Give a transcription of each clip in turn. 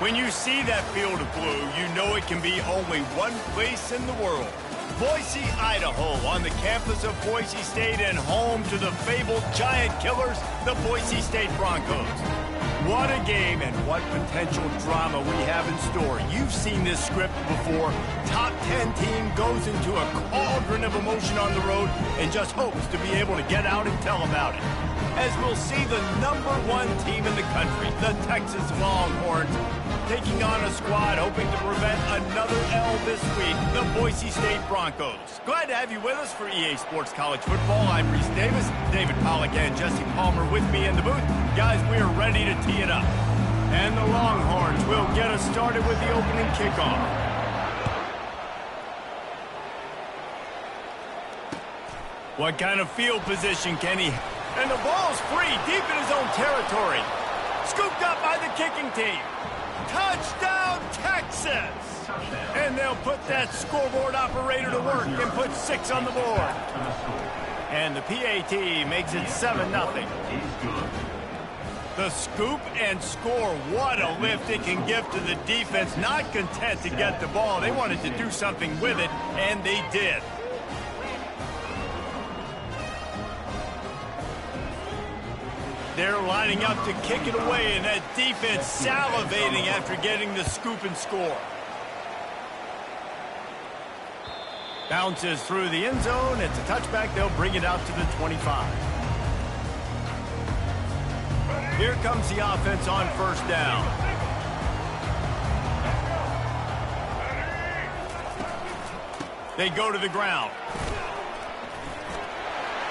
When you see that field of blue, you know it can be only one place in the world. Boise, Idaho, on the campus of Boise State and home to the fabled giant killers, the Boise State Broncos. What a game and what potential drama we have in store. You've seen this script before. Top 10 team goes into a cauldron of emotion on the road and just hopes to be able to get out and tell about it. As we'll see the #1 team in the country, the Texas Longhorns, taking on a squad hoping to prevent another L this week, the Boise State Broncos. Glad to have you with us for EA Sports College Football. I'm Reese Davis, David Pollack and Jesse Palmer with me in the booth. Guys, we are ready to tee it up. And the Longhorns will get us started with the opening kickoff. What kind of field position can he... And the ball's free, deep in his own territory. Scooped up by the kicking team. Touchdown, Texas! And they'll put that scoreboard operator to work and put 6 on the board. And the PAT makes it 7-0. The scoop and score, what a lift it can give to the defense. Not content to get the ball, they wanted to do something with it, and they did. They're lining up to kick it away, and that defense salivating after getting the scoop and score. Bounces through the end zone. It's a touchback. They'll bring it out to the 25. Here comes the offense on first down. They go to the ground.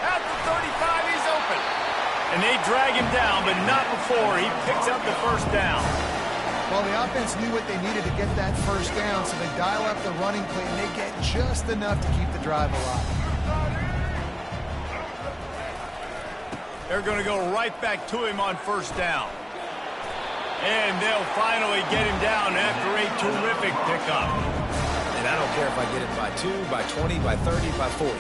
At the 35, he's open. And they drag him down, but not before he picks up the first down. Well, the offense knew what they needed to get that first down, so they dial up the running play, and they get just enough to keep the drive alive. They're going to go right back to him on first down. And they'll finally get him down after a terrific pickup. And I don't care if I get it by 2, by 20, by 30, by 40.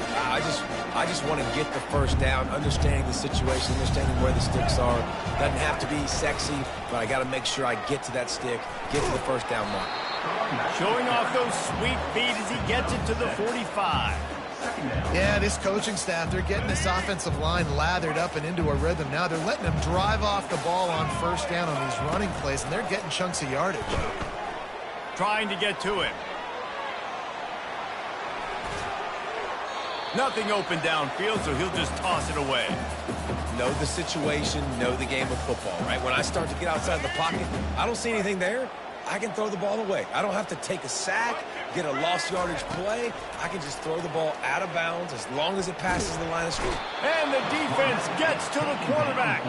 I just want to get the first down, understanding the situation, understanding where the sticks are. Doesn't have to be sexy, but I got to make sure I get to that stick, get to the first down mark. Showing off those sweet feet as he gets it to the 45. Yeah, this coaching staff, they're getting this offensive line lathered up and into a rhythm. Now they're letting them drive off the ball on first down on these running plays, and they're getting chunks of yardage. Trying to get to him. Nothing open downfield, so he'll just toss it away. Know the situation, know the game of football, right? When I start to get outside the pocket, I don't see anything there. I can throw the ball away. I don't have to take a sack, get a lost yardage play. I can just throw the ball out of bounds as long as it passes the line of scrimmage. And the defense gets to the quarterback.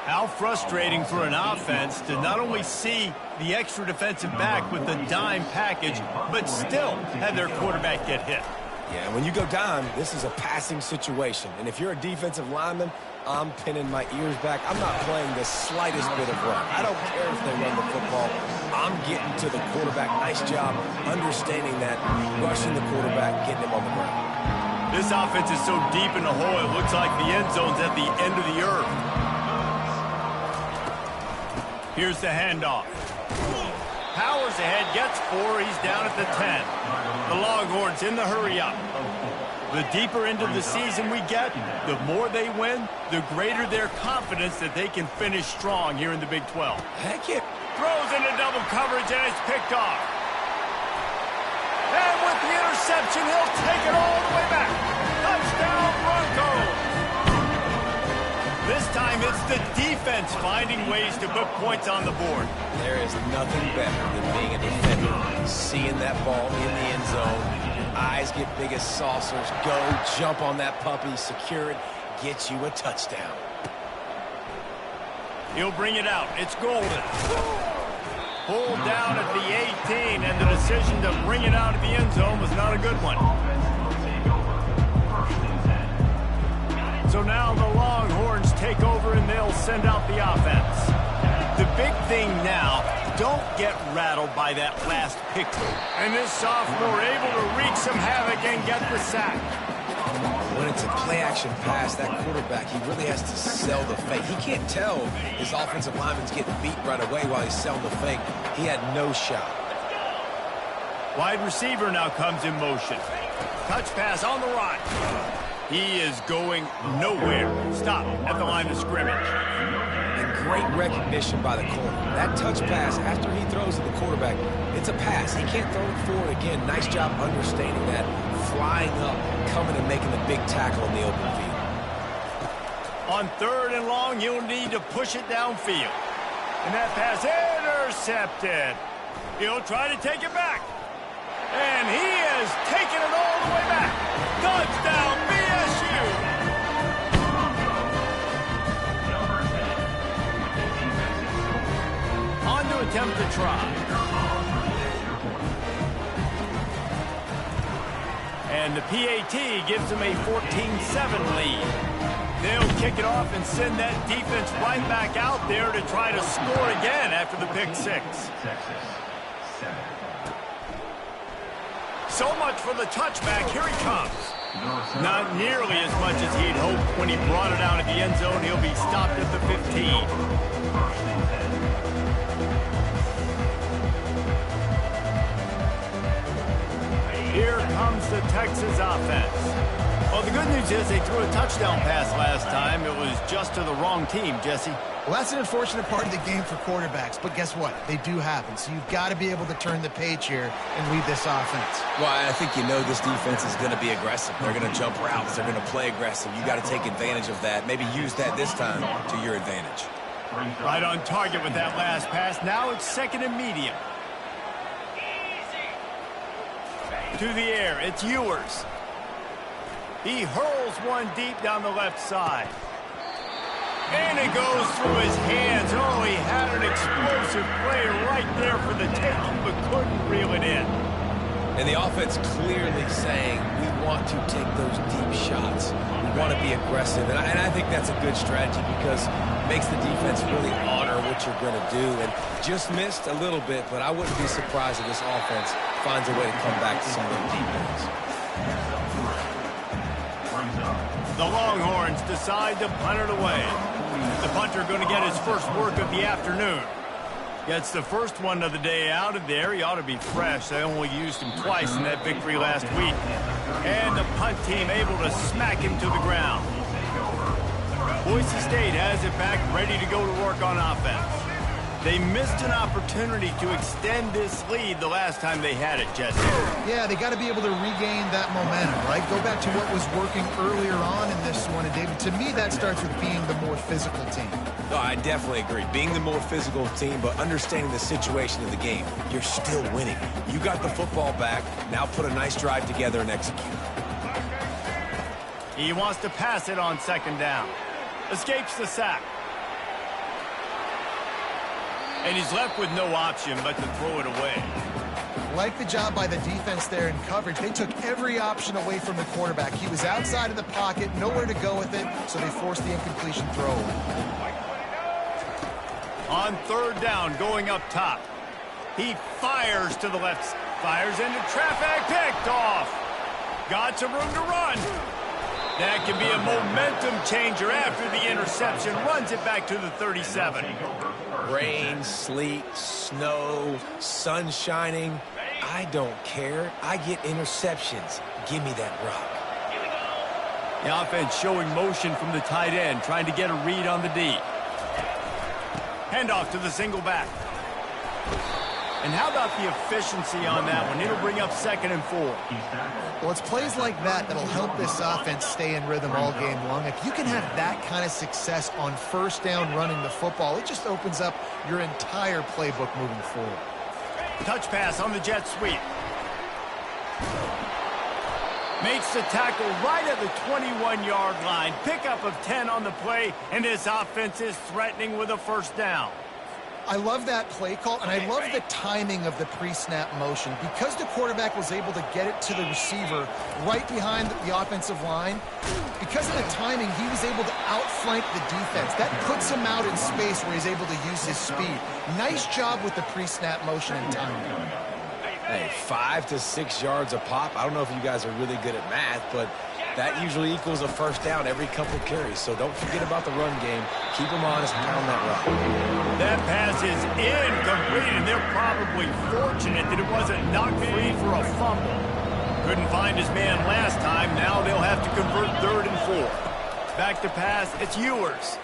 How frustrating for an offense to not only see the extra defensive back with the dime package, but still have their quarterback get hit. Yeah, when you go dime, this is a passing situation. And if you're a defensive lineman, I'm pinning my ears back. I'm not playing the slightest bit of run. I don't care if they run the football. I'm getting to the quarterback. Nice job understanding that, rushing the quarterback, getting him on the ground. This offense is so deep in the hole, it looks like the end zone's at the end of the earth. Here's the handoff. Powers ahead, gets 4. He's down at the 10. The Longhorns in the hurry-up. The deeper into the season we get, the more they win, the greater their confidence that they can finish strong here in the Big 12. Heck yeah. Throws into double coverage, and it's picked off. And with the interception, he'll take it all the way back. Touchdown, Broncos! This time it's the defense finding ways to put points on the board. There is nothing better than being a defender, seeing that ball in the end zone. Eyes get big as saucers. Go, jump on that puppy, secure it, get you a touchdown. He'll bring it out. It's golden. Pulled down at the 18, and the decision to bring it out of the end zone was not a good one. So now the Longhorns take over, and they'll send out the offense. The big thing now, don't get rattled by that last pick. And this sophomore able to wreak some havoc and get the sack. When it's a play-action pass, that quarterback, he really has to sell the fake. He can't tell his offensive lineman's getting beat right away while he's selling the fake. He had no shot. Wide receiver now comes in motion. Touch pass on the run. He is going nowhere. Stop at the line of scrimmage. And great recognition by the corner. That touch pass, after he throws to the quarterback, it's a pass. He can't throw it forward again. Nice job understanding that. Flying up, coming and making the big tackle in the open field. On 3rd and long, you'll need to push it downfield. And that pass intercepted. He'll try to take it back. And he is taking it all the way back. Touchdown, BSU! On to attempt to try. And the PAT gives him a 14-7 lead. They'll kick it off and send that defense right back out there to try to score again after the pick six. So much for the touchback. Here he comes. Not nearly as much as he'd hoped when he brought it out of the end zone. He'll be stopped at the 15. Here comes the Texas offense. Well, the good news is they threw a touchdown pass last time. It was just to the wrong team, Jesse. Well, that's an unfortunate part of the game for quarterbacks, but guess what? They do happen, so you've got to be able to turn the page here and lead this offense. Well, I think you know this defense is going to be aggressive. They're going to jump routes. They're going to play aggressive. You got to take advantage of that. Maybe use that this time to your advantage. Right on target with that last pass. Now it's 2nd and medium. To the air, it's Ewers. He hurls one deep down the left side. And it goes through his hands. Oh, he had an explosive play right there for the taking, but couldn't reel it in. And the offense clearly saying, we want to take those deep shots. We want to be aggressive. And I think that's a good strategy because it makes the defense really honor what you're going to do. And just missed a little bit, but I wouldn't be surprised if this offense finds a way to come back to some of the deep ones. The Longhorns decide to punt it away. The punter going to get his first work of the afternoon. Gets the first one of the day out of there. He ought to be fresh. They only used him twice in that victory last week. And the punt team able to smack him to the ground. Boise State has it back, ready to go to work on offense. They missed an opportunity to extend this lead the last time they had it, Jesse. Yeah, they got to be able to regain that momentum, right? Go back to what was working earlier on in this one. And, David, to me, that starts with being the more physical team. No, I definitely agree. Being the more physical team, but understanding the situation of the game. You're still winning. You got the football back. Now put a nice drive together and execute. He wants to pass it on 2nd down. Escapes the sack. And he's left with no option but to throw it away. Like the job by the defense there in coverage. They took every option away from the quarterback. He was outside of the pocket, nowhere to go with it, so they forced the incompletion throw. On 3rd down, going up top. He fires to the left, fires into traffic, picked off. Got some room to run. That can be a momentum changer after the interception. Runs it back to the 37. Rain, sleet, snow, sun shining. I don't care. I get interceptions. Give me that rock. The offense showing motion from the tight end, trying to get a read on the D. Handoff to the single back. And how about the efficiency on that one? It'll bring up 2nd and 4. Well, it's plays like that that'll help this offense stay in rhythm all game long. If you can have that kind of success on 1st down running the football, it just opens up your entire playbook moving forward. Touch pass on the jet sweep. Makes the tackle right at the 21-yard line. Pickup of 10 on the play, and this offense is threatening with a 1st down. I love that play call, and I love the timing of the pre-snap motion. Because the quarterback was able to get it to the receiver right behind the offensive line, because of the timing, he was able to outflank the defense. That puts him out in space where he's able to use his speed. Nice job with the pre-snap motion and timing. Hey, 5 to 6 yards a pop. I don't know if you guys are really good at math, but That usually equals a first down every couple carries, so don't forget about the run game. Keep them honest and pound that rock. That pass is incomplete, and they're probably fortunate that it wasn't knocked free for a fumble. Couldn't find his man last time. Now they'll have to convert 3rd and 4. Back to pass. It's Ewers.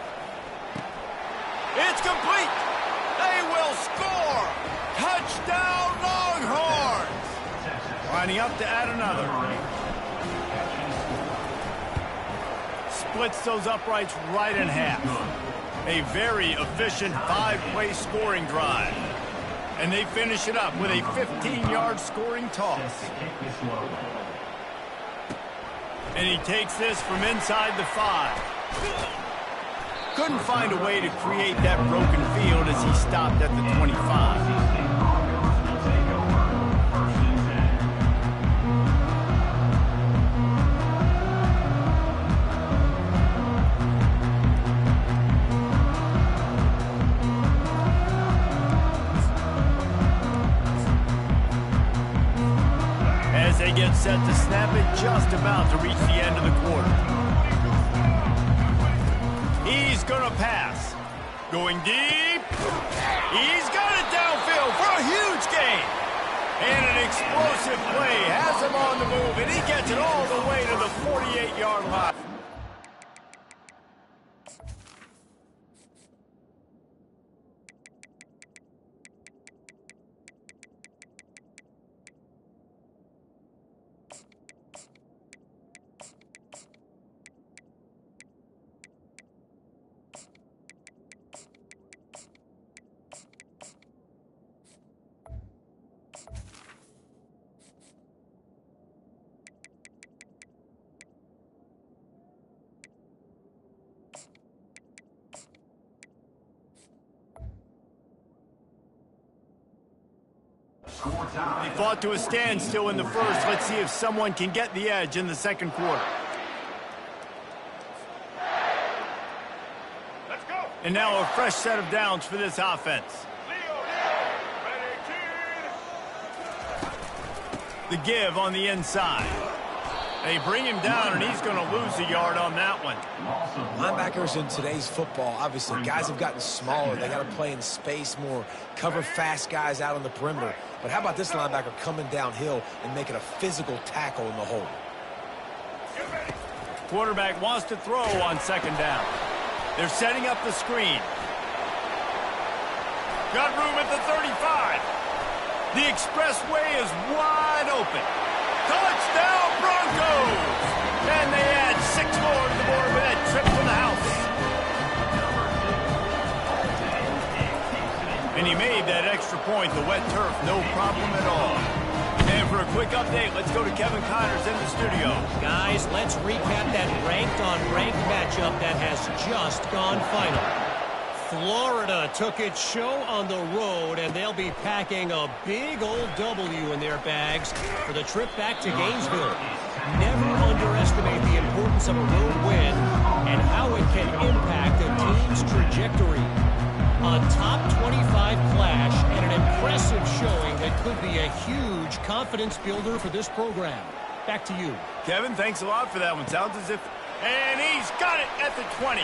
It's complete. They will score. Touchdown, Longhorns. Lining up to add another. Splits those uprights right in half. A very efficient 5-play scoring drive. And they finish it up with a 15-yard scoring toss. And he takes this from inside the 5. Couldn't find a way to create that broken field as he stopped at the 25. They get set to snap it, just about to reach the end of the quarter. He's going to pass. Going deep. He's got it downfield for a huge gain. And an explosive play has him on the move, and he gets it all the way to the 48-yard line. They fought to a standstill in the first. Let's see if someone can get the edge in the second quarter. Let's go. And now a fresh set of downs for this offense. The give on the inside. They bring him down, and he's going to lose a yard on that one. Linebackers in today's football, obviously, guys have gotten smaller. They got to play in space more, cover fast guys out on the perimeter. But how about this linebacker coming downhill and making a physical tackle in the hole? Quarterback wants to throw on second down. They're setting up the screen. Got room at the 35. The expressway is wide open. Touchdown, Broncos! And they add 6 more to the board with that trip to the house. And he made that extra point, the wet turf, no problem at all. And for a quick update, let's go to Kevin Connors in the studio. Guys, let's recap that ranked-on-ranked matchup that has just gone final. Florida took its show on the road, and they'll be packing a big old W in their bags for the trip back to Gainesville. Never underestimate the importance of a road win and how it can impact a team's trajectory. A top 25 clash and an impressive showing that could be a huge confidence builder for this program. Back to you. Kevin, thanks a lot for that one. Sounds as if... And he's got it at the 20.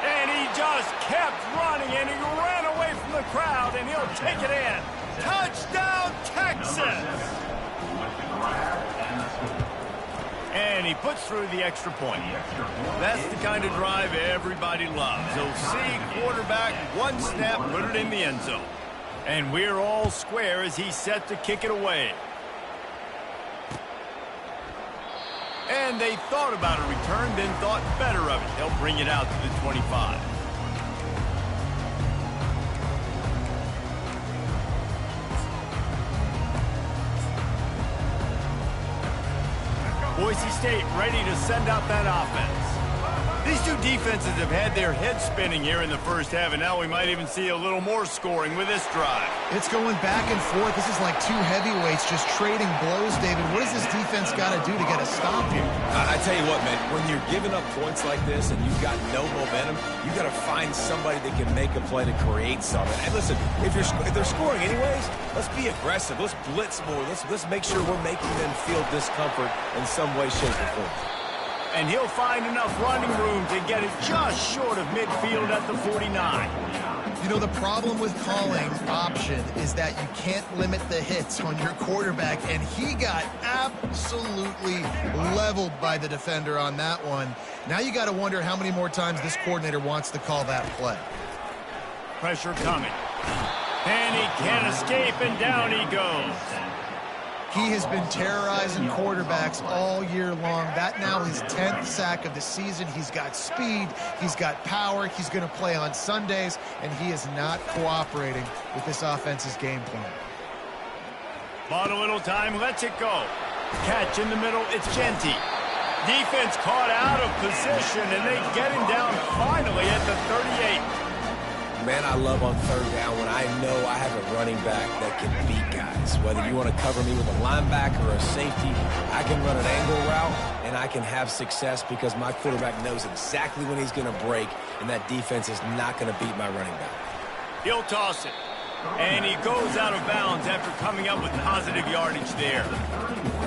And he just kept running, and he ran away from the crowd, and he'll take it in. Touchdown, Texas! And he puts through the extra point. That's the kind of drive everybody loves. He'll see quarterback, one snap, put it in the end zone. And we're all square as he's set to kick it away. And they thought about a return, then thought better of it. They'll bring it out to the 25. Boise State ready to send out that offense. These two defenses have had their heads spinning here in the first half, and now we might even see a little more scoring with this drive. It's going back and forth. This is like two heavyweights just trading blows, David. What does this defense got to do to get a stop here? I tell you what, man, when you're giving up points like this and you've got no momentum, you got to find somebody that can make a play to create something. And listen, if they're scoring anyways, let's be aggressive. Let's blitz more. Let's make sure we're making them feel discomfort in some way, shape, or form. and he'll find enough running room to get it just short of midfield at the 49. You know, the problem with calling option is that you can't limit the hits on your quarterback, and he got absolutely leveled by the defender on that one. Now you got to wonder how many more times this coordinator wants to call that play. Pressure coming. And he can't escape, and down he goes. He has been terrorizing quarterbacks all year long. That now his 10th sack of the season. He's got speed. He's got power. He's going to play on Sundays, and he is not cooperating with this offense's game plan. Bought a little time, lets it go. Catch in the middle, it's Ncaa. Defense caught out of position, and they get him down finally at the 38. Man, I love on third down when I know I have a running back that can beat guys. Whether you want to cover me with a linebacker or a safety, I can run an angle route, and I can have success because my quarterback knows exactly when he's going to break, and that defense is not going to beat my running back. He'll toss it. And he goes out of bounds after coming up with positive yardage there.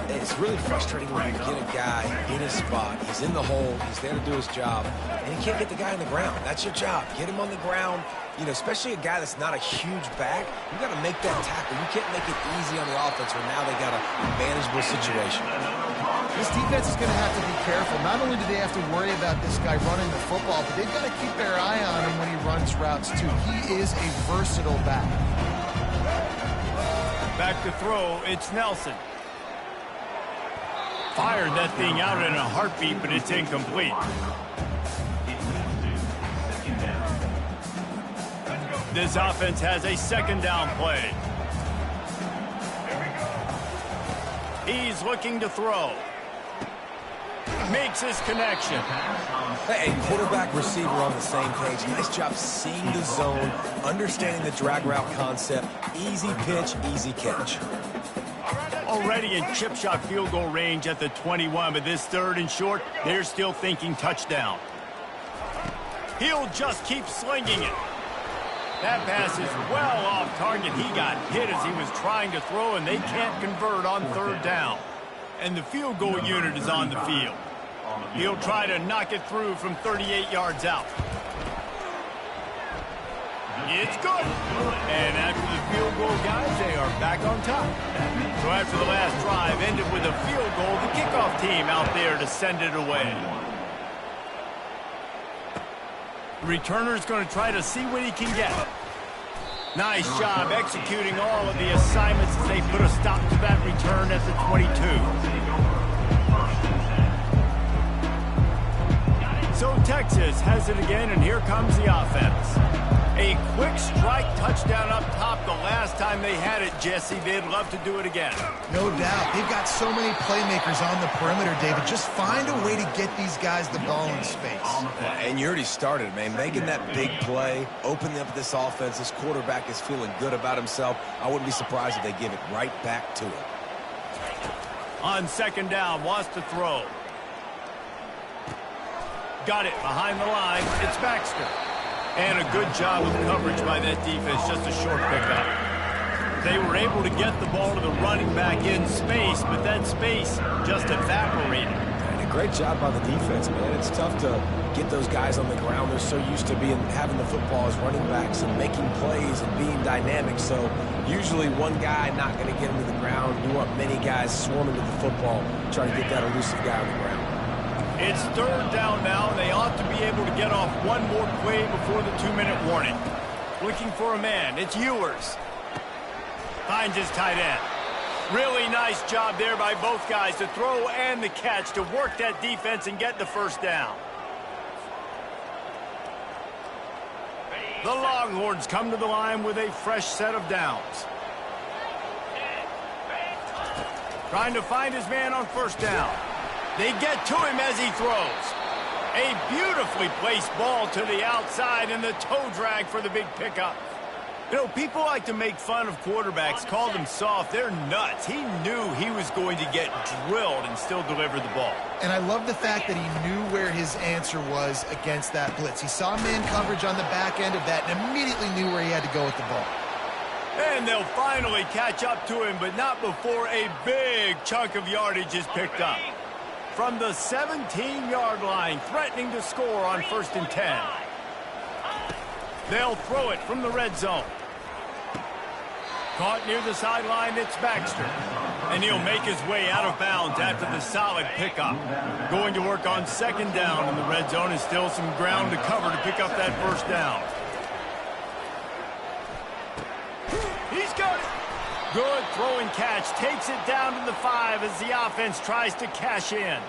It's really frustrating when you get a guy in his spot. He's in the hole. He's there to do his job. And he can't get the guy on the ground. That's your job. Get him on the ground. You know, especially a guy that's not a huge back. You got to make that tackle. You can't make it easy on the offense where now they got a manageable situation. This defense is going to have to be careful. Not only do they have to worry about this guy running the football, but they've got to keep their eye on him when he runs routes, too. He is a versatile back. Back to throw, it's Nelson. Fired that thing out in a heartbeat, but it's incomplete. This offense has a second down play. He's looking to throw. Makes his connection. Hey, quarterback, receiver on the same page. Nice job seeing the zone, understanding the drag route concept. Easy pitch, easy catch. Already in chip shot field goal range at the 21, but this third and short, they're still thinking touchdown. He'll just keep slinging it. That pass is well off target. He got hit as he was trying to throw, and they can't convert on third down. And the field goal unit is on the field. He'll try to knock it through from 38 yards out. It's good. And after the field goal, guys, they are back on top. So after the last drive ended with a field goal, the kickoff team out there to send it away. The returner's going to try to see what he can get. Nice job executing all of the assignments as they put a stop to that return at the 22. So Texas has it again, and here comes the offense. A quick strike touchdown up top the last time they had it, Jesse. They'd love to do it again. No doubt. They've got so many playmakers on the perimeter, David. Just find a way to get these guys the ball in space. And you already started, man. Making that big play, opening up this offense. This quarterback is feeling good about himself. I wouldn't be surprised if they give it right back to him. On second down, wants to throw. Got it behind the line. It's Baxter. And a good job with coverage by that defense. Just a short pickup. They were able to get the ball to the running back in space, but that space just evaporated. And a great job by the defense, man. It's tough to get those guys on the ground. They're so used to having the football as running backs and making plays and being dynamic. So usually one guy not going to get him to the ground. You want many guys swarming to the football, trying to get that elusive guy on the ground. It's third down now, and they ought to be able to get off one more play before the 2-minute warning. Looking for a man. It's Ewers. Finds his tight end. Really nice job there by both guys to throw and the catch to work that defense and get the first down. The Longhorns come to the line with a fresh set of downs. Trying to find his man on first down. They get to him as he throws. A beautifully placed ball to the outside and the toe drag for the big pickup. You know, people like to make fun of quarterbacks, call them soft. They're nuts. He knew he was going to get drilled and still deliver the ball. And I love the fact that he knew where his answer was against that blitz. He saw man coverage on the back end of that and immediately knew where he had to go with the ball. And they'll finally catch up to him, but not before a big chunk of yardage is picked up. from the 17-yard line, threatening to score on 1st and 10. They'll throw it from the red zone. Caught near the sideline, it's Baxter. And he'll make his way out of bounds after the solid pickup. Going to work on 2nd down in the red zone, and still some ground to cover to pick up that 1st down. He's got it. Good throwing catch. Takes it down to the 5 as the offense tries to cash in.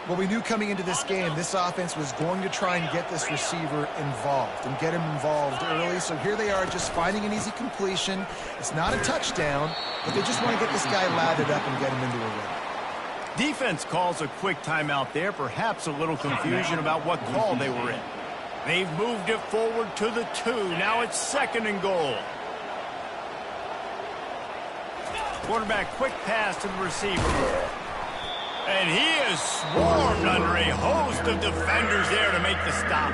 Well, we knew coming into this game, this offense was going to try and get this receiver involved and get him involved early. So here they are just finding an easy completion. It's not a touchdown, but they just want to get this guy lathered up and get him into a rhythm. Defense calls a quick timeout there. Perhaps a little confusion about what call they were in. They've moved it forward to the 2. Now it's 2nd and goal. Quarterback quick pass to the receiver. And he is swarmed under a host of defenders there to make the stop.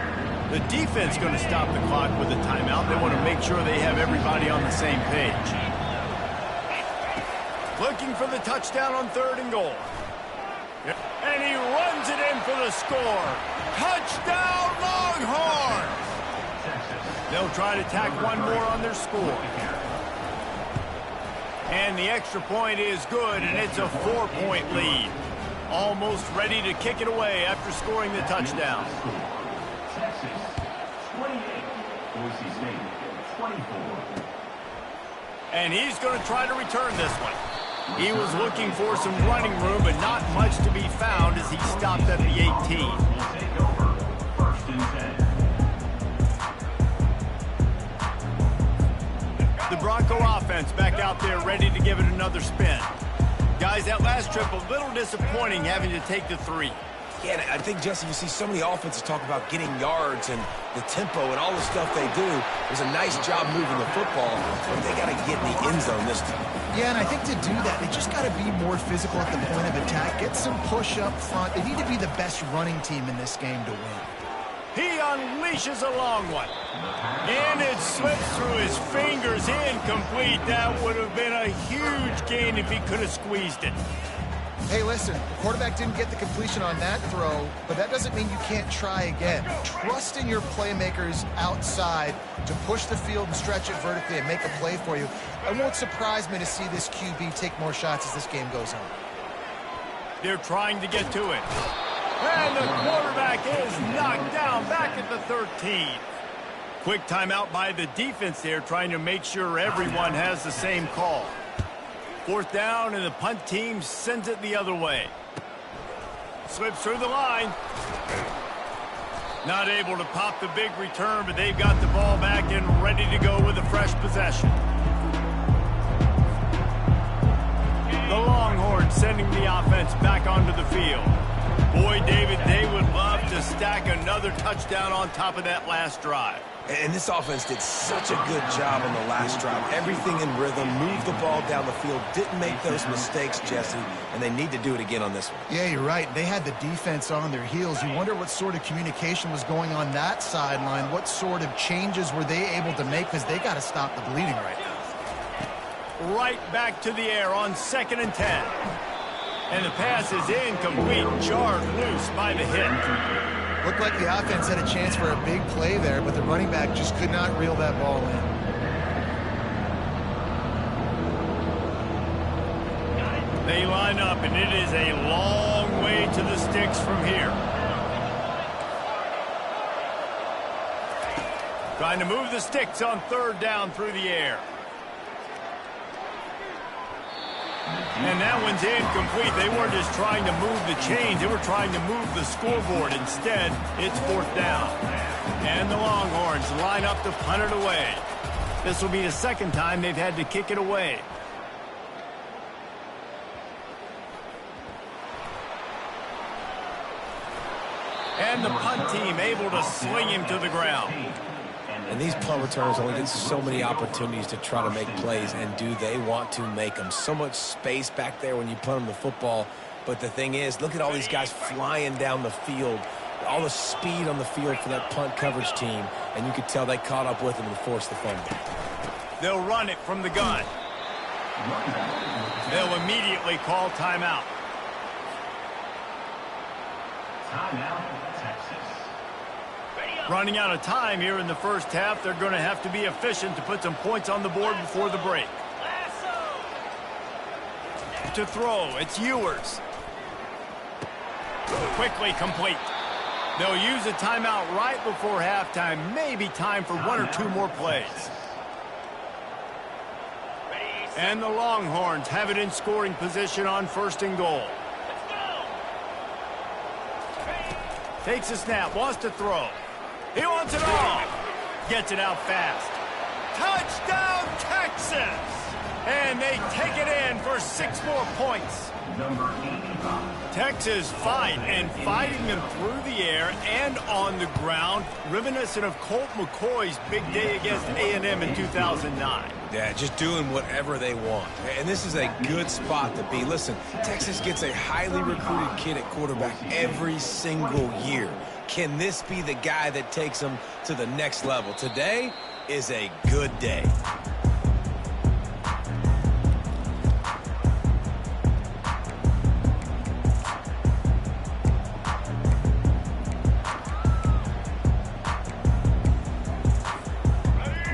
The defense going to stop the clock with a timeout. They want to make sure they have everybody on the same page. Looking for the touchdown on 3rd and goal. And he runs it in for the score. Touchdown, Longhorns! They'll try to tack one more on their score. And the extra point is good, and it's a 4-point lead. Almost ready to kick it away after scoring the touchdown. Texas, 28. Boise State, 24. And he's going to try to return this one. He was looking for some running room, but not much to be found as he stopped at the 18. Take over, 1st and 10. The Bronco offense back out there ready to give it another spin. Guys, that last trip a little disappointing having to take the 3. Yeah, and I think, Jesse, you see so many offenses talk about getting yards and the tempo and all the stuff they do. It was a nice job moving the football, but they got to get in the end zone this time. Yeah, and I think to do that, they just got to be more physical at the point of attack. Get some push up front. They need to be the best running team in this game to win. He unleashes a long one. And it slips through his fingers, incomplete. That would have been a huge gain if he could have squeezed it. Hey, listen, the quarterback didn't get the completion on that throw, but that doesn't mean you can't try again. Trust in your playmakers outside to push the field and stretch it vertically and make a play for you. It won't surprise me to see this QB take more shots as this game goes on. They're trying to get to it. And the quarterback is knocked down back at the 13. Quick timeout by the defense there, trying to make sure everyone has the same call. 4th down, and the punt team sends it the other way. Slips through the line. Not able to pop the big return, but they've got the ball back and ready to go with a fresh possession. The Longhorns sending the offense back onto the field. Boy, David, they would love to stack another touchdown on top of that last drive. And this offense did such a good job on the last drive. Everything in rhythm, moved the ball down the field, didn't make those mistakes, Jesse, and they need to do it again on this one. Yeah, you're right. They had the defense on their heels. You wonder what sort of communication was going on that sideline. What sort of changes were they able to make, because they got to stop the bleeding right now. Right back to the air on 2nd and 10. And the pass is incomplete, jarred loose by the hit. Looked like the offense had a chance for a big play there, but the running back just could not reel that ball in. They line up, and it is a long way to the sticks from here. Trying to move the sticks on 3rd down through the air. And that one's incomplete. They weren't just trying to move the chains. They were trying to move the scoreboard. Instead, it's 4th down. And the Longhorns line up to punt it away. This will be the 2nd time they've had to kick it away. And the punt team able to sling him to the ground. And these punt returners only get so many opportunities to try to make plays, and do they want to make them? So much space back there when you punt them the football. But the thing is, look at all these guys flying down the field, all the speed on the field for that punt coverage team, and you could tell they caught up with them and forced the fumble. They'll run it from the gun. They'll immediately call timeout. Timeout, Texas. Running out of time here in the first half. They're going to have to be efficient to put some points on the board before the break. To throw, it's Ewers. Quickly complete. They'll use a timeout right before halftime. Maybe time for one or two more plays. And the Longhorns have it in scoring position on 1st and goal. Takes a snap, wants to throw. He wants it all. Gets it out fast. Touchdown, Texas! And they take it in for 6 more points. Number 85. Texas fighting them through the air and on the ground, reminiscent of Colt McCoy's big day against A&M in 2009. Yeah, just doing whatever they want. And this is a good spot to be. Listen, Texas gets a highly recruited kid at quarterback every single year. Can this be the guy that takes them to the next level? Today is a good day.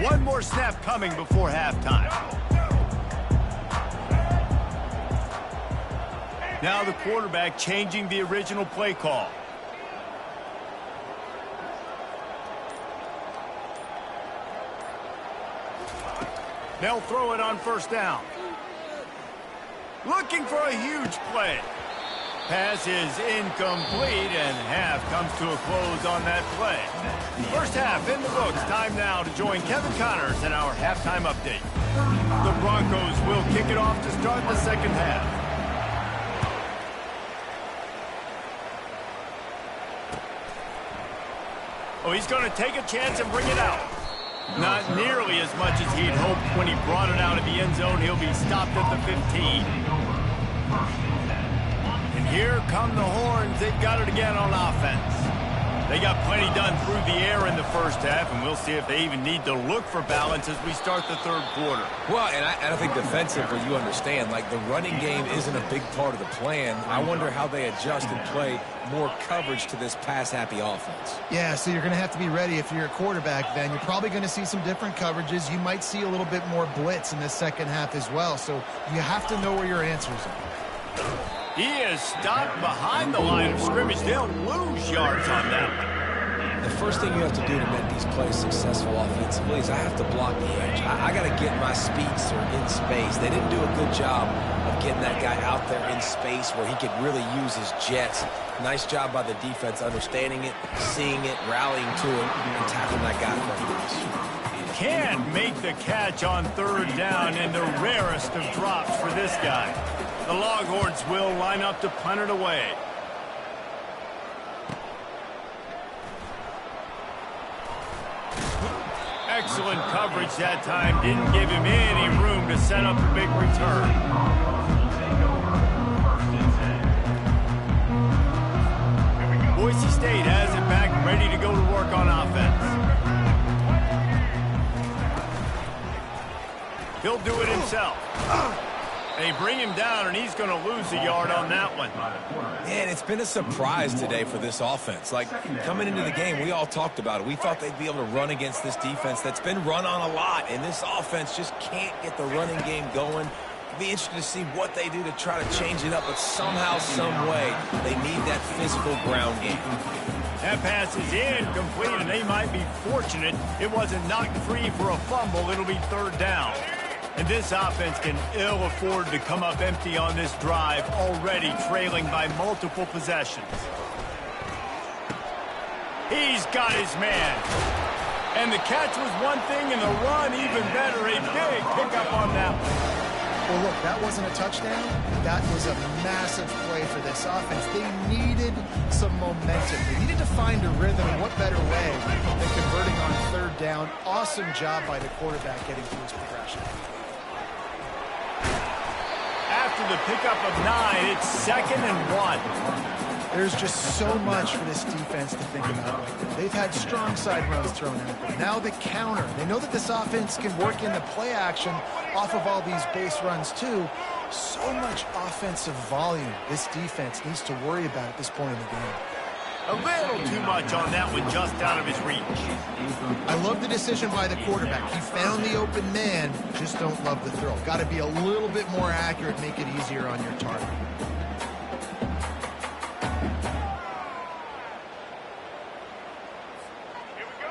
One more snap coming before halftime. Now the quarterback changing the original play call. They'll throw it on 1st down. Looking for a huge play. Pass is incomplete, and half comes to a close on that play. First half in the books. Time now to join Kevin Connors in our halftime update. The Broncos will kick it off to start the second half. Oh, he's going to take a chance and bring it out. Not nearly as much as he'd hoped when he brought it out of the end zone. He'll be stopped at the 15. And here come the Horns. They've got it again on offense. They got plenty done through the air in the first half, and we'll see if they even need to look for balance as we start the third quarter. Well, and I think defensively, you understand, like the running game isn't a big part of the plan. I wonder how they adjust and play more coverage to this pass-happy offense. Yeah, so you're going to have to be ready if you're a quarterback then. You're probably going to see some different coverages. You might see a little bit more blitz in the second half as well, so you have to know where your answers are. He is stopped behind the line of scrimmage. They'll lose yards on that one. The first thing you have to do to make these plays successful offensively is I have to block the edge. I got to get my speedster in space. They didn't do a good job of getting that guy out there in space where he could really use his jets. Nice job by the defense understanding it, seeing it, rallying to it, and tackling that guy for Can't make the catch on 3rd down, and the rarest of drops for this guy. The Longhorns will line up to punt it away. Excellent coverage that time. Didn't give him any room to set up a big return. Boise State has it back, ready to go to work on offense. He'll do it himself. They bring him down, and he's going to lose a yard on that one. Man, it's been a surprise today for this offense. Like, coming into the game, we all talked about it. We thought they'd be able to run against this defense that's been run on a lot, and this offense just can't get the running game going. It'll be interesting to see what they do to try to change it up, but somehow, some way, they need that physical ground game. That pass is incomplete, and they might be fortunate it wasn't knocked free for a fumble. It'll be 3rd down. And this offense can ill afford to come up empty on this drive, already trailing by multiple possessions. He's got his man. And the catch was one thing, and the run even better. A big pickup on that one. Well, look, that wasn't a touchdown. That was a massive play for this offense. They needed some momentum. They needed to find a rhythm. What better way than converting on 3rd down? Awesome job by the quarterback getting through his progression. After the pickup of 9, it's 2nd and 1. There's just so much for this defense to think about right now. They've had strong side runs thrown at them. Now the counter. They know that this offense can work in the play action off of all these base runs too. So much offensive volume this defense needs to worry about at this point in the game. A little too much on that one, just out of his reach. I love the decision by the quarterback. He found the open man, just don't love the throw. Got to be a little bit more accurate, make it easier on your target.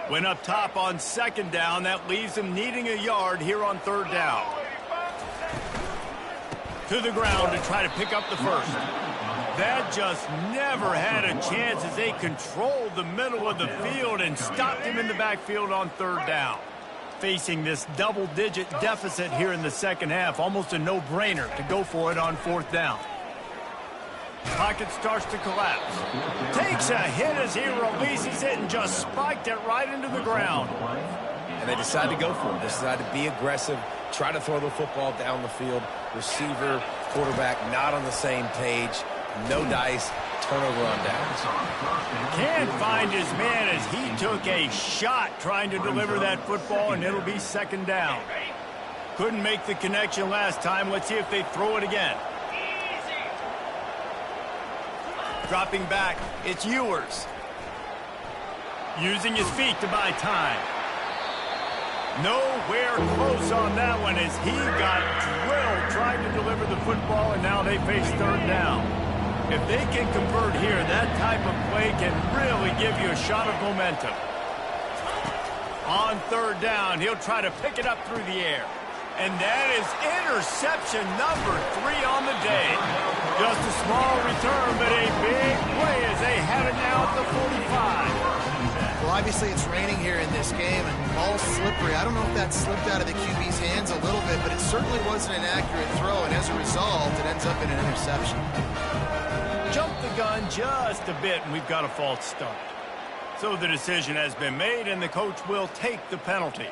Went up top on second down. That leaves him needing a yard here on third down. To the ground to try to pick up the first. That just never had a chance as they controlled the middle of the field and stopped him in the backfield on third down. Facing this double-digit deficit here in the second half, almost a no-brainer to go for it on fourth down. Pocket starts to collapse. Takes a hit as he releases it and just spiked it right into the ground. And they decide to go for it. They decide to be aggressive, try to throw the football down the field. Receiver, quarterback not on the same page. No dice, turnover on downs. Can't find his man as he took a shot trying to deliver that football, and it'll be second down. Couldn't make the connection last time. Let's see if they throw it again. Dropping back, it's Ewers. Using his feet to buy time. Nowhere close on that one as he got drilled trying to deliver the football, and now they face third down. If they can convert here, that type of play can really give you a shot of momentum. On third down, he'll try to pick it up through the air. And that is interception number 3 on the day. Just a small return, but a big play as they have it now at the 45. Well, obviously it's raining here in this game, and the ball's slippery. I don't know if that slipped out of the QB's hands a little bit, but it certainly wasn't an accurate throw, and as a result, it ends up in an interception. Jumped the gun just a bit, and we've got a false start. So the decision has been made, and the coach will take the penalty.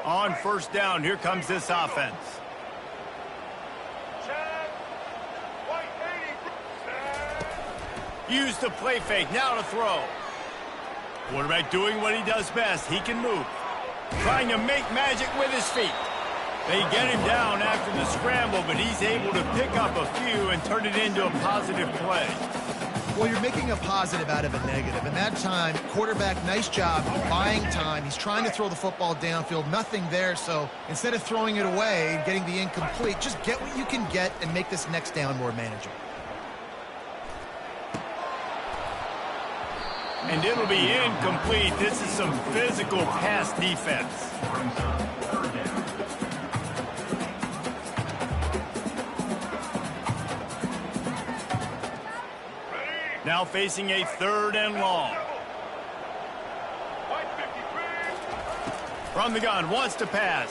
On first down, here comes this offense. Use the play fake, now to throw. Quarterback doing what he does best. He can move. Trying to make magic with his feet. They get him down after the scramble, but he's able to pick up a few and turn it into a positive play. Well, you're making a positive out of a negative. And that time, quarterback, nice job buying time. He's trying to throw the football downfield. Nothing there, so instead of throwing it away and getting the incomplete, just get what you can get and make this next down more manageable. And it'll be incomplete. This is some physical pass defense. Now facing a third and long. From the gun, wants to pass.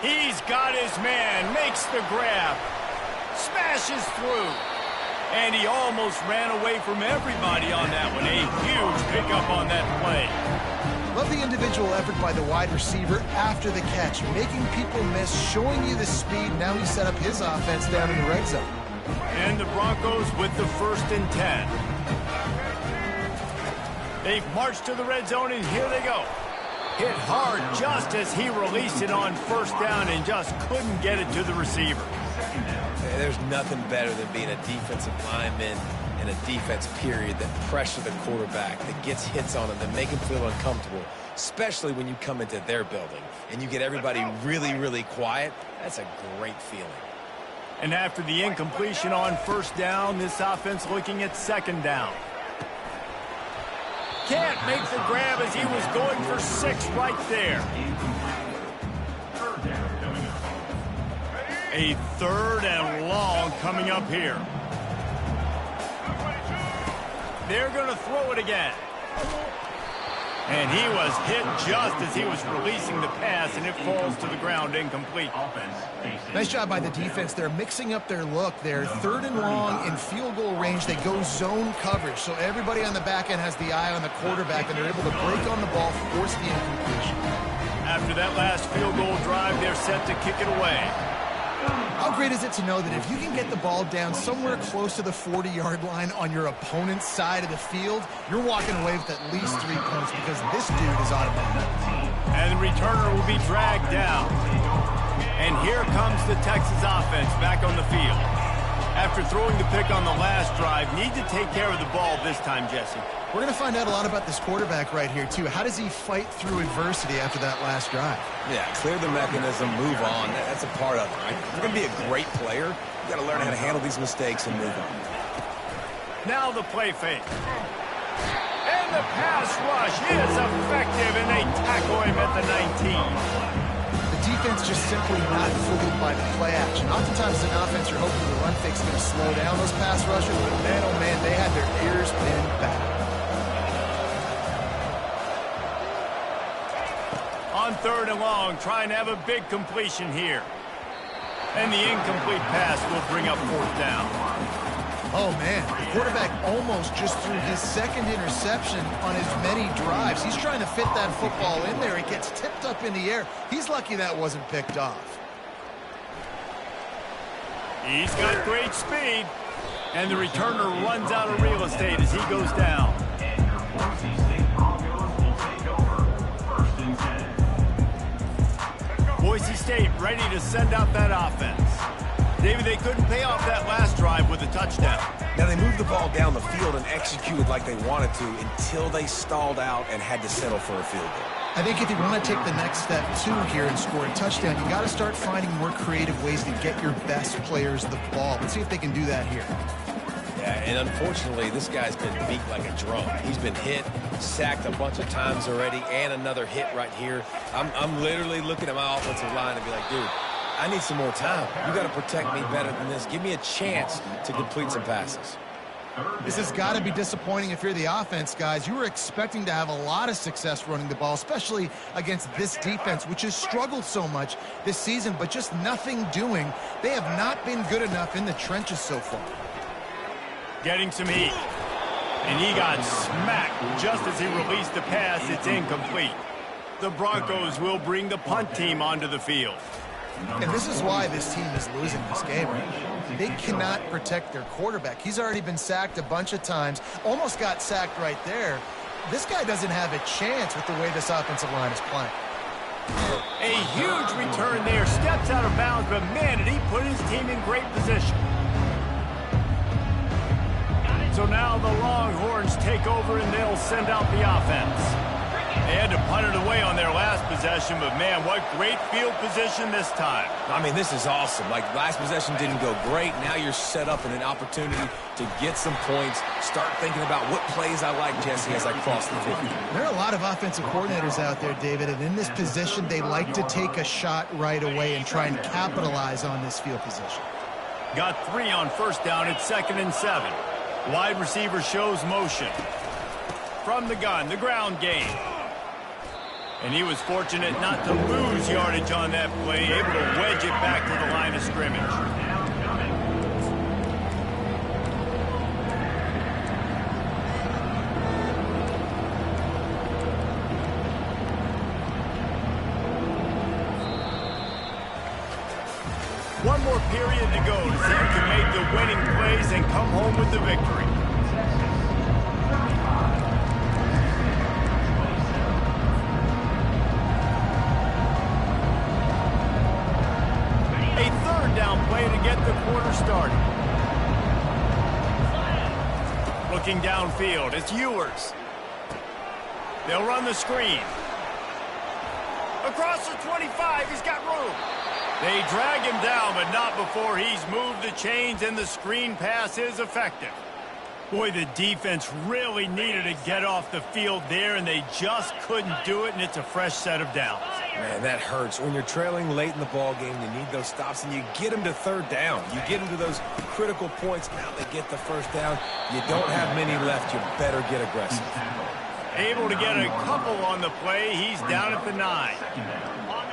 He's got his man, makes the grab, smashes through. And he almost ran away from everybody on that one. A huge pickup on that play. Love the individual effort by the wide receiver after the catch, making people miss, showing you the speed. Now he set up his offense down in the red zone. And the Broncos with the 1st and 10. They've marched to the red zone, and here they go. Hit hard just as he released it on first down and just couldn't get it to the receiver. There's nothing better than being a defensive lineman in a defense period that pressure the quarterback, that gets hits on him, that make him feel uncomfortable, especially when you come into their building and you get everybody really, really quiet. That's a great feeling. And after the incompletion on first down, this offense looking at second down. Can't make the grab as he was going for 6 right there. A third and long coming up here. They're going to throw it again. And he was hit just as he was releasing the pass, and it falls to the ground incomplete. Nice job by the defense. They're mixing up their look. They're third and long in field goal range. They go zone coverage, so everybody on the back end has the eye on the quarterback, and they're able to break on the ball, force the incompletion. After that last field goal drive, they're set to kick it away. How great is it to know that if you can get the ball down somewhere close to the 40-yard line on your opponent's side of the field, you're walking away with at least 3 points because this dude is automatic. And the returner will be dragged down. And here comes the Texas offense back on the field. After throwing the pick on the last drive, need to take care of the ball this time, Jesse. We're going to find out a lot about this quarterback right here, too. How does he fight through adversity after that last drive? Yeah, clear the mechanism, move on. That's a part of it, right? If you're going to be a great player, you got to learn how to handle these mistakes and move on. Now the play fake. And the pass rush is effective, and they tackle him at the 19. The defense just simply not fooled by the play action. Oftentimes as an offense, you're hoping the run fake's going to slow down those pass rushers, but man, oh man, they had their ears pinned back. On 3rd and long, trying to have a big completion here. And the incomplete pass will bring up 4th down. Oh, man, the quarterback almost just threw his 2nd interception on as many drives. He's trying to fit that football in there. It gets tipped up in the air. He's lucky that wasn't picked off. He's got great speed. And the returner runs out of real estate as he goes down. Boise State ready to send out that offense. David, they couldn't pay off that last drive with a touchdown. Now, they moved the ball down the field and executed like they wanted to until they stalled out and had to settle for a field goal. I think if you want to take the next step, too, here and score a touchdown, you got to start finding more creative ways to get your best players the ball. Let's see if they can do that here. Yeah, and unfortunately, this guy's been beat like a drum. He's been hit, sacked a bunch of times already, and another hit right here. I'm literally looking at my offensive line and be like, dude, I need some more time. You got to protect me better than this. Give me a chance to complete some passes. This has got to be disappointing if you're the offense, guys. You were expecting to have a lot of success running the ball, especially against this defense, which has struggled so much this season, but just nothing doing. They have not been good enough in the trenches so far. Getting some heat. And he got smacked just as he released the pass. It's incomplete. The Broncos will bring the punt team onto the field. And this is why this team is losing this game. They cannot protect their quarterback. He's already been sacked a bunch of times, almost got sacked right there. This guy doesn't have a chance with the way this offensive line is playing. A huge return there, steps out of bounds, but man, did he put his team in great position. So now the Longhorns take over and they'll send out the offense. They had to punt it away on their last possession, but man, what great field position this time. I mean, this is awesome. Like, last possession didn't go great. Now you're set up in an opportunity to get some points. Start thinking about what plays I like, Jesse, as I cross the 50. There are a lot of offensive coordinators out there, David, and in this position, they like to take a shot right away and try and capitalize on this field position. Got 3 on 1st down at 2nd and 7. Wide receiver shows motion. From the gun, the ground game. And he was fortunate not to lose yardage on that play, able to wedge it back to the line of scrimmage. One more period to go to see who can make the winning plays and come home with the victory. Play to get the quarter started. Looking downfield, it's Ewers. They'll run the screen. Across the 25, he's got room. They drag him down, but not before he's moved the chains, and the screen pass is effective. Boy, the defense really needed to get off the field there, and they just couldn't do it, and it's a fresh set of downs. Man, that hurts. When you're trailing late in the ball game, you need those stops, and you get them to 3rd down. You get them to those critical points. Now they get the 1st down. You don't have many left. You better get aggressive. Able to get a couple on the play. He's down at the 9.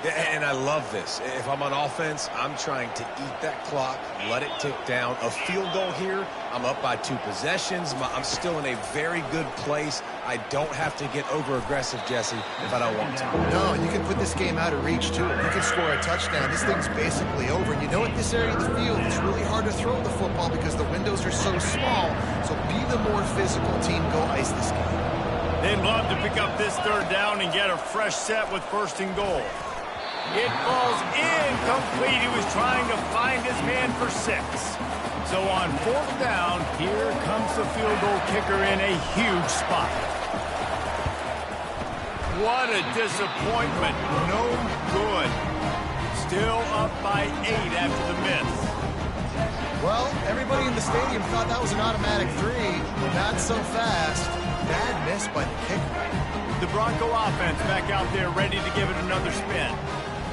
And I love this. If I'm on offense, I'm trying to eat that clock, let it tick down. A field goal here, I'm up by 2 possessions. I'm still in a very good place. I don't have to get over-aggressive, Jesse, if I don't want to. No, and you can put this game out of reach, too. If you can score a touchdown, this thing's basically over. And you know, at this area of the field, it's really hard to throw the football because the windows are so small. So be the more physical team. Go ice this game. They'd love to pick up this 3rd down and get a fresh set with 1st and goal. It falls incomplete. He was trying to find his man for 6. So on 4th down, here comes the field goal kicker in a huge spot. What a disappointment. No good. Still up by 8 after the miss. Well, everybody in the stadium thought that was an automatic 3. Not so fast. Bad miss by the kicker. The Bronco offense back out there ready to give it another spin.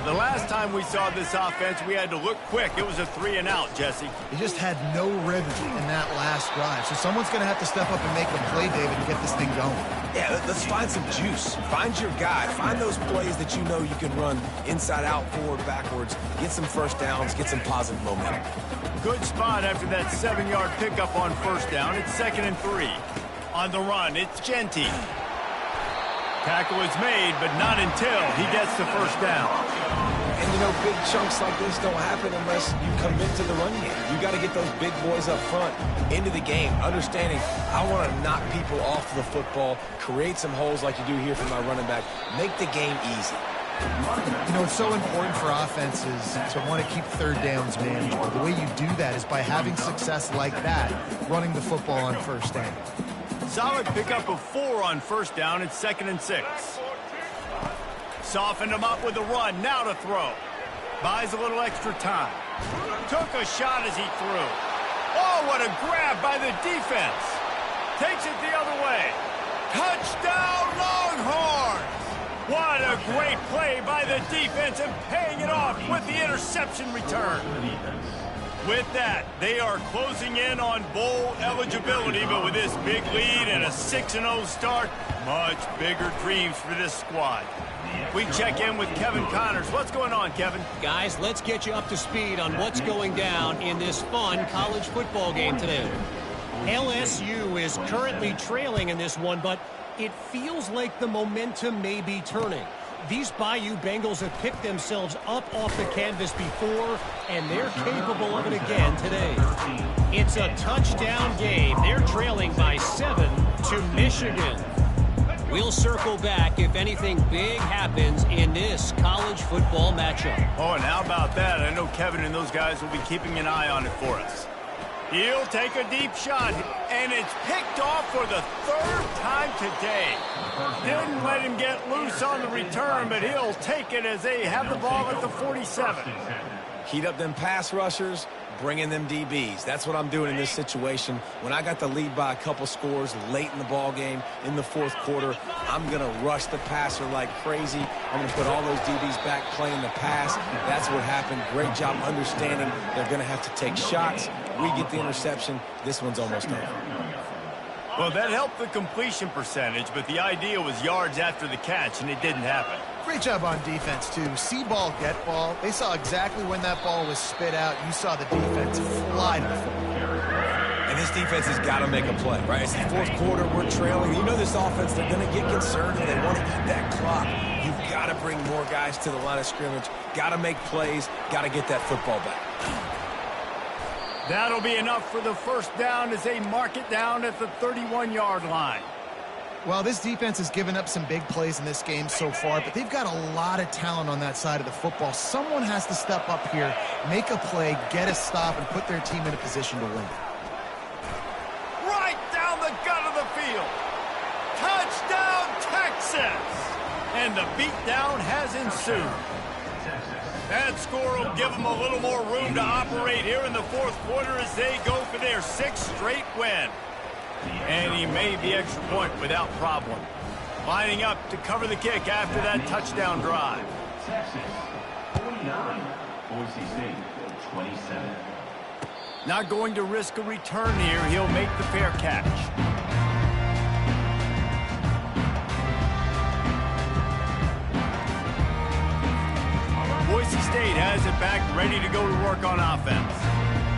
The last time we saw this offense, we had to look quick. It was a 3 and out, Jesse. He just had no rhythm in that last drive. So someone's going to have to step up and make a play, David, and get this thing going. Yeah, let's find some juice. Find your guy. Find those plays that you know you can run inside out, forward, backwards. Get some first downs. Get some positive momentum. Good spot after that 7-yard pickup on 1st down. It's 2nd and 3. On the run, it's Ncaa. Tackle is made, but not until he gets the 1st down. And, you know, big chunks like this don't happen unless you commit to the run game. You got to get those big boys up front into the game, understanding I want to knock people off the football, create some holes like you do here for my running back, make the game easy. You know, it's so important for offenses to want to keep 3rd downs manageable. The way you do that is by having success like that, running the football on 1st down. Solid pickup of 4 on 1st down. It's 2nd and 6. Softened him up with a run. Now to throw. Buys a little extra time. Took a shot as he threw. Oh, what a grab by the defense. Takes it the other way. Touchdown, Longhorns! What a great play by the defense and paying it off with the interception return. With that, they are closing in on bowl eligibility, but with this big lead and a 6-0 start, much bigger dreams for this squad. We check in with Kevin Connors. What's going on, Kevin? Guys, let's get you up to speed on what's going down in this fun college football game today. LSU is currently trailing in this one, but it feels like the momentum may be turning. These Bayou Bengals have picked themselves up off the canvas before, and they're capable of it again today. It's a touchdown game. They're trailing by 7 to Michigan. We'll circle back if anything big happens in this college football matchup. Oh, and how about that? I know Kevin and those guys will be keeping an eye on it for us. He'll take a deep shot, and it's picked off for the 3rd time today. Didn't let him get loose on the return, but he'll take it as they have the ball at the 47. Heat up them pass rushers, bring in them DBs. That's what I'm doing in this situation. When I got the lead by a couple scores late in the ball game, in the 4th quarter, I'm going to rush the passer like crazy. I'm going to put all those DBs back playing the pass. That's what happened. Great job understanding they're going to have to take shots. We get the interception. This one's almost over. Well, that helped the completion percentage, but the idea was yards after the catch, and it didn't happen. Great job on defense, too. See ball, get ball. They saw exactly when that ball was spit out. You saw the defense fly to the football. And this defense has got to make a play, right? It's the 4th quarter. We're trailing. You know this offense, they're going to get concerned, and they want to eat that clock. You've got to bring more guys to the line of scrimmage. Got to make plays. Got to get that football back. That'll be enough for the 1st down as they mark it down at the 31-yard line. Well, this defense has given up some big plays in this game so far, but they've got a lot of talent on that side of the football. Someone has to step up here, make a play, get a stop, and put their team in a position to win. Right down the gut of the field. Touchdown, Texas! And the beatdown has ensued. That score will give them a little more room to operate here in the 4th quarter as they go for their 6th straight win. And he made the extra point without problem. Lining up to cover the kick after that touchdown drive. Texas, 49. Boise State, 27. Not going to risk a return here. He'll make the fair catch. Boise State has it back, ready to go to work on offense.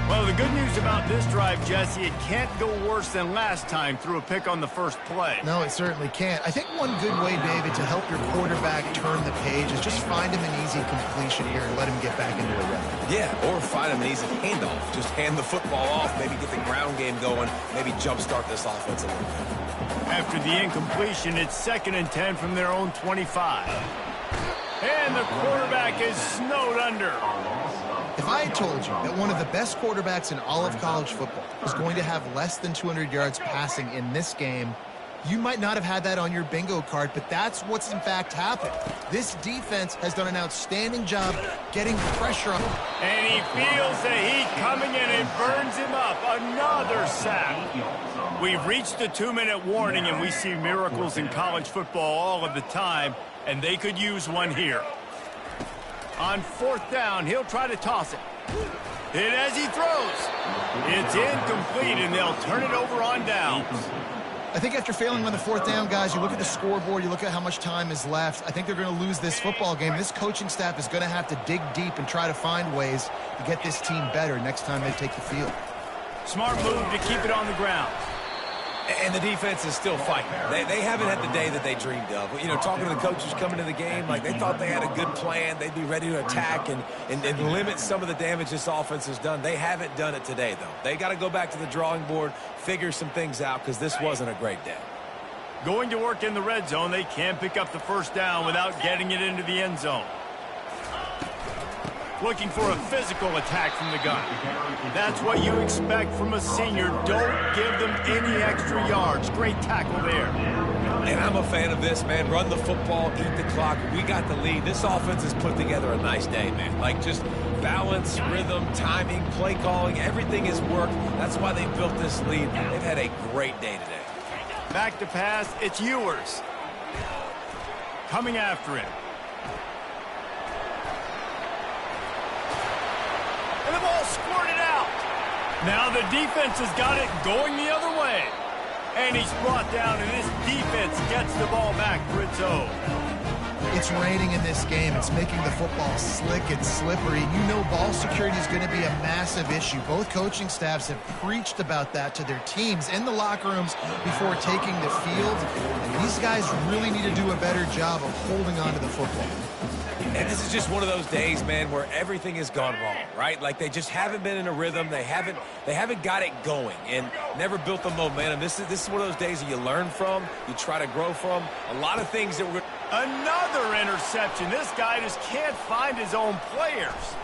Well, the good news about this drive, Jesse, it can't go worse than last time through a pick on the 1st play. No, it certainly can't. I think one good way, David, to help your quarterback turn the page is just find him an easy completion here and let him get back into a rhythm. Yeah, or find him an easy handoff. Just hand the football off, maybe get the ground game going, maybe jumpstart this offense a little bit. After the incompletion, it's 2nd and 10 from their own 25. And the quarterback is snowed under. If I had told you that one of the best quarterbacks in all of college football was going to have less than 200 yards passing in this game, you might not have had that on your bingo card, but that's what's in fact happened. This defense has done an outstanding job getting pressure on him. And he feels the heat coming in and burns him up. Another sack. We've reached the 2-minute warning, and we see miracles in college football all of the time, and they could use one here. On 4th down, he'll try to toss it. Hit as he throws. It's incomplete, and they'll turn it over on downs. I think after failing on the 4th down, guys, you look at the scoreboard, you look at how much time is left. I think they're going to lose this football game. This coaching staff is going to have to dig deep and try to find ways to get this team better next time they take the field. Smart move to keep it on the ground. And the defense is still fighting. They haven't had the day that they dreamed of. You know, talking to the coaches coming to the game, like they thought they had a good plan. They'd be ready to attack and limit some of the damage this offense has done. They haven't done it today, though. They got to go back to the drawing board, figure some things out, because this wasn't a great day. Going to work in the red zone, they can't pick up the 1st down without getting it into the end zone. Looking for a physical attack from the gun. That's what you expect from a senior. Don't give them any extra yards. Great tackle there. And I'm a fan of this, man. Run the football, eat the clock. We got the lead. This offense has put together a nice day, man. Like just balance, rhythm, timing, play calling, everything has worked. That's why they built this lead. They've had a great day today. Back to pass, it's Ewers. Coming after him. And the ball squirted out. Now the defense has got it going the other way. And he's brought down, and this defense gets the ball back for its own. It's raining in this game. It's making the football slick and slippery. You know ball security is going to be a massive issue. Both coaching staffs have preached about that to their teams in the locker rooms before taking the field. And these guys really need to do a better job of holding on to the football. And this is just one of those days, man, where everything has gone wrong, right? Like they just haven't been in a rhythm. They haven't got it going and never built the momentum. This is one of those days that you learn from, you try to grow from. A lot of things that we're... Another interception. This guy just can't find his own players.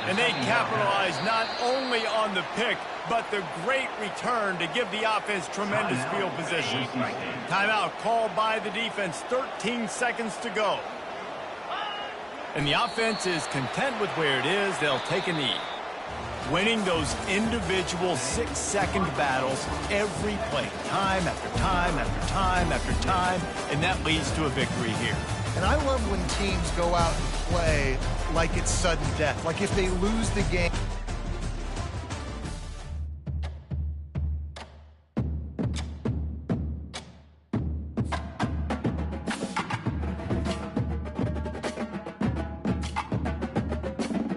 And they capitalize not only on the pick, but the great return to give the offense tremendous field position. Timeout called by the defense. 13 seconds to go. And the offense is content with where it is. They'll take a knee. Winning those individual 6-second battles every play, time after time after time after time, and that leads to a victory here. And I love when teams go out and play like it's sudden death. Like if they lose the game.